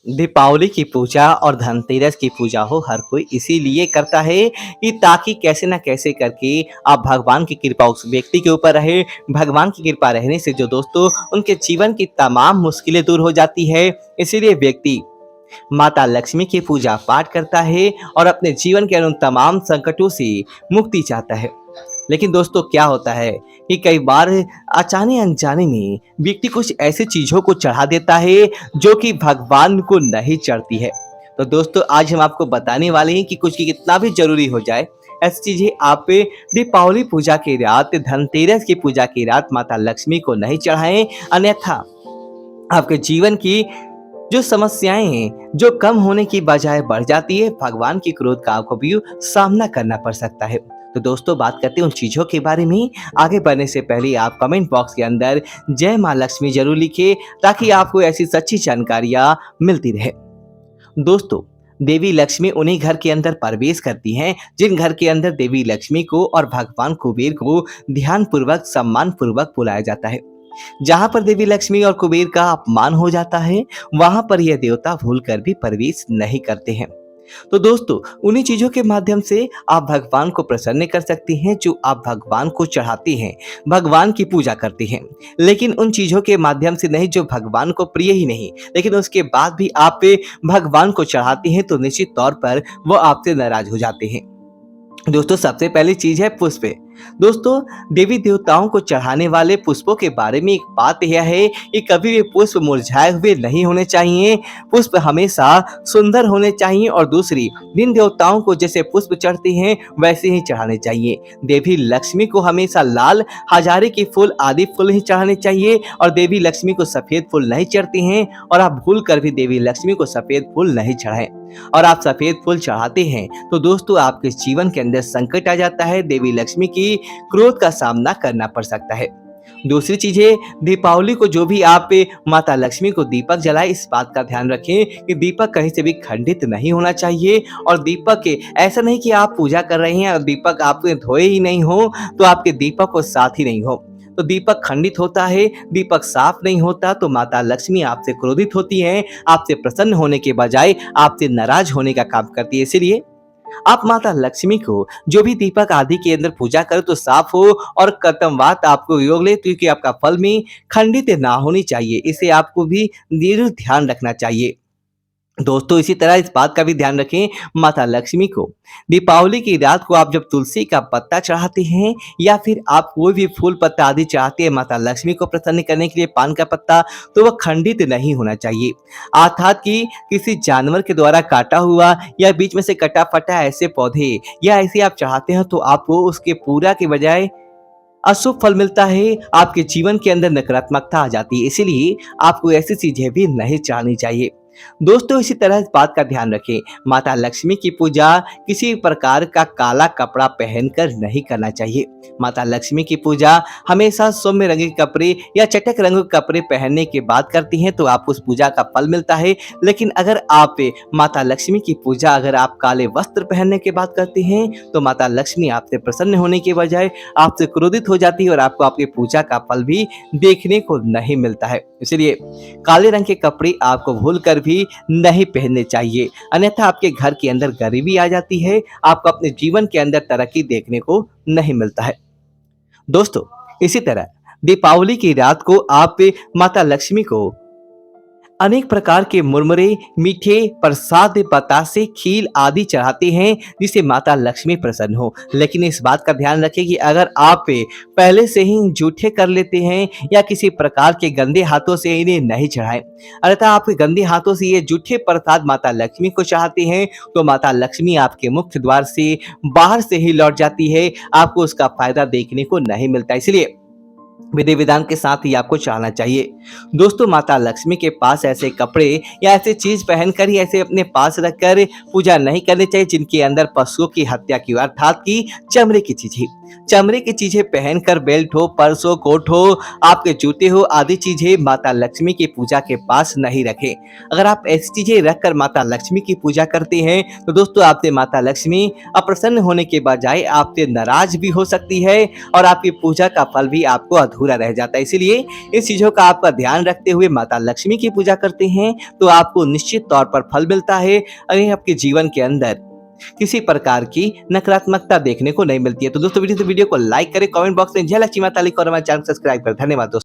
दीपावली की पूजा और धनतेरस की पूजा हो हर कोई इसीलिए करता है कि ताकि कैसे ना कैसे करके आप भगवान की कृपा उस व्यक्ति के ऊपर रहे। भगवान की कृपा रहने से जो दोस्तों उनके जीवन की तमाम मुश्किलें दूर हो जाती है। इसीलिए व्यक्ति माता लक्ष्मी की पूजा पाठ करता है और अपने जीवन के उन तमाम संकटों से मुक्ति चाहता है। लेकिन दोस्तों क्या होता है कि कई बार अचानक अनजाने में व्यक्ति कुछ ऐसी चीज़ों को चढ़ा देता है जो कि भगवान को नहीं चढ़ती है। तो दोस्तों आज हम आपको बताने वाले हैं कि कुछ की कितना भी ज़रूरी हो जाए, ऐसी चीज़ें आप दीपावली पूजा की रात, धनतेरस की पूजा की रात माता लक्ष्मी को नहीं चढ़ाएँ। अन्यथा आपके जीवन की जो समस्याएँ हैं, जो कम होने की बजाय बढ़ जाती है, भगवान की क्रोध का आपको भी सामना करना पड़ सकता है। तो दोस्तों बात करते हैं उन चीज़ों के बारे में। आगे बढ़ने से पहले आप कमेंट बॉक्स के अंदर जय माँ लक्ष्मी ज़रूर लिखें ताकि आपको ऐसी सच्ची जानकारियाँ मिलती रहे। दोस्तों, देवी लक्ष्मी उन्हीं घर के अंदर प्रवेश करती हैं जिन घर के अंदर देवी लक्ष्मी को और भगवान कुबेर को ध्यानपूर्वक, सम्मानपूर्वक बुलाया जाता है। जहाँ पर देवी लक्ष्मी और कुबेर का अपमान हो जाता है, वहाँ पर यह देवता भूलकर भी प्रवेश नहीं करते हैं। तो दोस्तों, उन्हीं चीज़ों के माध्यम से आप भगवान को प्रसन्न कर सकते हैं जो आप भगवान को चढ़ाते हैं, भगवान की पूजा करते हैं। लेकिन उन चीज़ों के माध्यम से नहीं जो भगवान को प्रिय ही नहीं, लेकिन उसके बाद भी आप भगवान को चढ़ाते हैं तो निश्चित तौर पर वो आपसे नाराज़ हो जाते हैं। दोस्तों सबसे पहली चीज है पुष्प। दोस्तों देवी देवताओं को चढ़ाने वाले पुष्पों के बारे में एक बात यह है कि कभी भी पुष्प मुरझाए हुए नहीं होने चाहिए। पुष्प हमेशा सुंदर होने चाहिए और दूसरी जिन देवताओं को जैसे पुष्प चढ़ते हैं वैसे ही चढ़ाने चाहिए। देवी लक्ष्मी को हमेशा लाल, हजारे के फूल आदि फूल ही चढ़ाने चाहिए और देवी लक्ष्मी को सफेद फूल नहीं चढ़ते हैं। और आप भूल कर भी देवी लक्ष्मी को सफेद फूल नहीं चढ़ाएं। और आप सफेद फूल चढ़ाते हैं तो दोस्तों आपके जीवन के अंदर संकट आ जाता है, देवी लक्ष्मी की क्रोध का सामना करना पड़ सकता है। दूसरी चीज है दीपावली को जो भी आप माता लक्ष्मी को दीपक जलाए, इस बात का ध्यान रखें कि दीपक कहीं से भी खंडित नहीं होना चाहिए। और दीपक के ऐसा नहीं कि आप पूजा कर रहे हैं और दीपक आपने धोए ही नहीं हो तो आपके दीपक को साथ ही नहीं हो। तो दीपक खंडित होता है, दीपक साफ नहीं होता तो माता लक्ष्मी आपसे क्रोधित होती है, आपसे प्रसन्न होने के बजाय आपसे नाराज होने का काम करती है। इसीलिए आप माता लक्ष्मी को जो भी दीपक आदि के अंदर पूजा करो तो साफ हो और कर्तव्यवाद आपको योग ले, क्योंकि आपका फल में खंडित ना होनी चाहिए। इसे आपको भी जरूर ध्यान रखना चाहिए। दोस्तों इसी तरह इस बात का भी ध्यान रखें, माता लक्ष्मी को दीपावली की रात को आप जब तुलसी का पत्ता चढ़ाते हैं या फिर आप कोई भी फूल पत्ता आदि चढ़ाते हैं माता लक्ष्मी को प्रसन्न करने के लिए, पान का पत्ता, तो वह खंडित नहीं होना चाहिए। अर्थात कि किसी जानवर के द्वारा काटा हुआ या बीच में से कटा फटा ऐसे पौधे या ऐसे आप चढ़ाते हैं तो आपको उसके पूरा के बजाय अशुभ फल मिलता है, आपके जीवन के अंदर नकारात्मकता आ जाती है। इसीलिए आपको ऐसी चीजें भी नहीं चढ़ानी चाहिए। दोस्तों इसी तरह इस बात का ध्यान रखें, माता लक्ष्मी की पूजा किसी प्रकार का काला कपड़ा पहनकर नहीं करना चाहिए। माता लक्ष्मी की पूजा हमेशा सौम्य रंग के कपड़े या चटक रंग के कपड़े पहनने के बाद करती हैं तो आप उस पूजा का फल मिलता है। लेकिन अगर आप माता लक्ष्मी की पूजा अगर आप काले वस्त्र पहनने के बाद करते हैं तो माता लक्ष्मी आपसे प्रसन्न होने के बजाय आपसे क्रोधित हो जाती है और आपको आपकी पूजा का फल भी देखने को नहीं मिलता है। इसलिए काले रंग के कपड़े आपको भूल कर भी नहीं पहनने चाहिए, अन्यथा आपके घर के अंदर गरीबी आ जाती है, आपको अपने जीवन के अंदर तरक्की देखने को नहीं मिलता है। दोस्तों इसी तरह दीपावली की रात को आप माता लक्ष्मी को अनेक प्रकार के मुरमुरे, मीठे प्रसाद, बतासे, खील आदि चढ़ाते हैं जिससे माता लक्ष्मी प्रसन्न हो। लेकिन इस बात का ध्यान रखें कि अगर आप पहले से ही जूठे कर लेते हैं या किसी प्रकार के गंदे हाथों से इन्हें नहीं चढ़ाएं, अर्थात आप गंदे हाथों से ये जूठे प्रसाद माता लक्ष्मी को चाहते हैं तो माता लक्ष्मी आपके मुख्य द्वार से बाहर से ही लौट जाती है, आपको उसका फायदा देखने को नहीं मिलता। इसलिए विधि विधान के साथ ही आपको चढ़ाना चाहिए। दोस्तों माता लक्ष्मी के पास ऐसे कपड़े या ऐसे चीज पहनकर ही ऐसे अपने पास रखकर पूजा नहीं करनी चाहिए जिनके अंदर पशुओं की हत्या की, अर्थात की चमड़े की चीजें। चमड़े की चीजें पहनकर बेल्ट हो, पर्स हो, कोट हो, आपके जूते हो आदि चीजें माता लक्ष्मी की पूजा के पास नहीं रखें। अगर आप ऐसी चीजें रखकर माता लक्ष्मी की पूजा करते हैं तो दोस्तों आपसे माता लक्ष्मी अप्रसन्न होने के बजाय आपसे नाराज भी हो सकती है और आपकी पूजा का फल भी आपको अधूरा रह जाता है। इसीलिए इस चीज़ों का आपका ध्यान रखते हुए माता लक्ष्मी की पूजा करते हैं, तो आपको निश्चित तौर पर फल मिलता है और आपके जीवन के अंदर किसी प्रकार की नकारात्मकता देखने को नहीं मिलती है। तो दोस्तों वीडियो को लाइक करें, कमेंट बॉक्स में जय लक्ष्मी माता लिखें और हमारे चैनल को सब्सक्राइब करें। धन्यवाद दोस्तों।